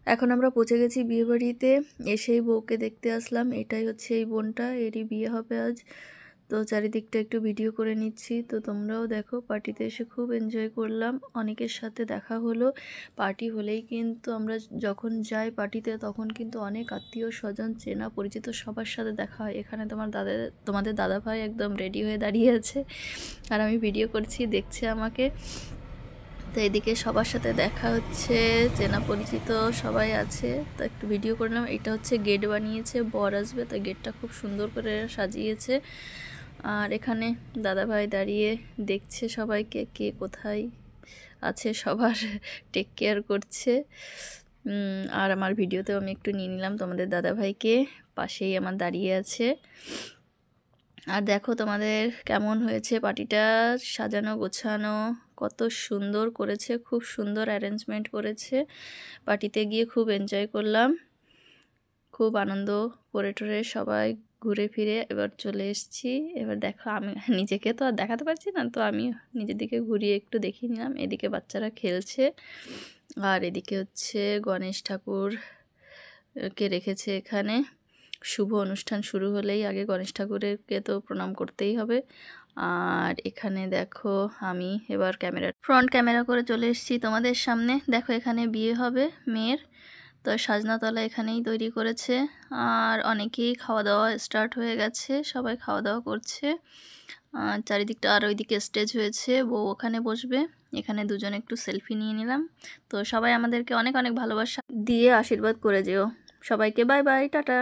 এখন আমরা পৌঁছে গেছি বিয়েবাড়িতে। এসেই বউকে দেখতে আসলাম। এটাই হচ্ছে এই বোনটা, এরই বিয়ে হবে আজ। তো চারিদিকটা একটু ভিডিও করে নিচ্ছি। তো তোমরাও দেখো। পার্টিতে এসে খুব এনজয় করলাম, অনেকের সাথে দেখা হলো। পার্টি হলেই কিন্তু আমরা যখন যাই পার্টিতে তখন কিন্তু অনেক আত্মীয় স্বজন চেনা পরিচিত সবার সাথে দেখা হয়। এখানে তোমাদের দাদা ভাই একদম রেডি হয়ে দাঁড়িয়ে আছে, আর আমি ভিডিও করছি, দেখছে আমাকে। তো এদিকে সবার সাথে দেখা হচ্ছে, চেনা পরিচিত সবাই আছে। তো একটু ভিডিও করলাম। এটা হচ্ছে গেট বানিয়েছে, বর আসবে, তো গেটটা খুব সুন্দর করে সাজিয়েছে। আর এখানে দাদা ভাই দাঁড়িয়ে দেখছে সবাইকে, কে কোথায় আছে সবার টেক কেয়ার করছে। আর আমার ভিডিওতেও আমি একটু নিয়ে নিলাম তোমাদের দাদা ভাইকে, পাশেই আমার দাঁড়িয়ে আছে। আর দেখো তোমাদের কেমন হয়েছে পার্টিটা, সাজানো গোছানো কত সুন্দর করেছে, খুব সুন্দর অ্যারেঞ্জমেন্ট করেছে। পার্টিতে গিয়ে খুব এনজয় করলাম, খুব আনন্দ করে টোরে সবাই ঘুরে ফিরে এবার চলে এসেছি। এবার দেখো আমি নিজেকে তো আর দেখাতে পারছি না, তো আমি নিজের দিকে ঘুরিয়ে একটু দেখিয়ে নিলাম। এদিকে বাচ্চারা খেলছে, আর এদিকে হচ্ছে গণেশ ঠাকুরকে রেখেছে এখানে। শুভ অনুষ্ঠান শুরু হলেই আগে গণেশ ঠাকুরকে তো প্রণাম করতেই হবে। আর এখানে দেখো আমি এবার ফ্রন্ট ক্যামেরা করে চলে এসেছি তোমাদের সামনে। দেখো এখানে বিয়ে হবে মেয়ের, তো সাজনাতলা এখানেই তৈরি করেছে। আর অনেকেই খাওয়া দাওয়া স্টার্ট হয়ে গেছে, সবাই খাওয়া দাওয়া করছে। আর চারিদিকটা, আর ওইদিকে স্টেজ হয়েছে, বউ ওখানে বসবে। এখানে দুজনে একটু সেলফি নিয়ে নিলাম। তো সবাই আমাদেরকে অনেক অনেক ভালোবাসা দিয়ে আশীর্বাদ করে যেও। সবাইকে বাই বাই, টাটা।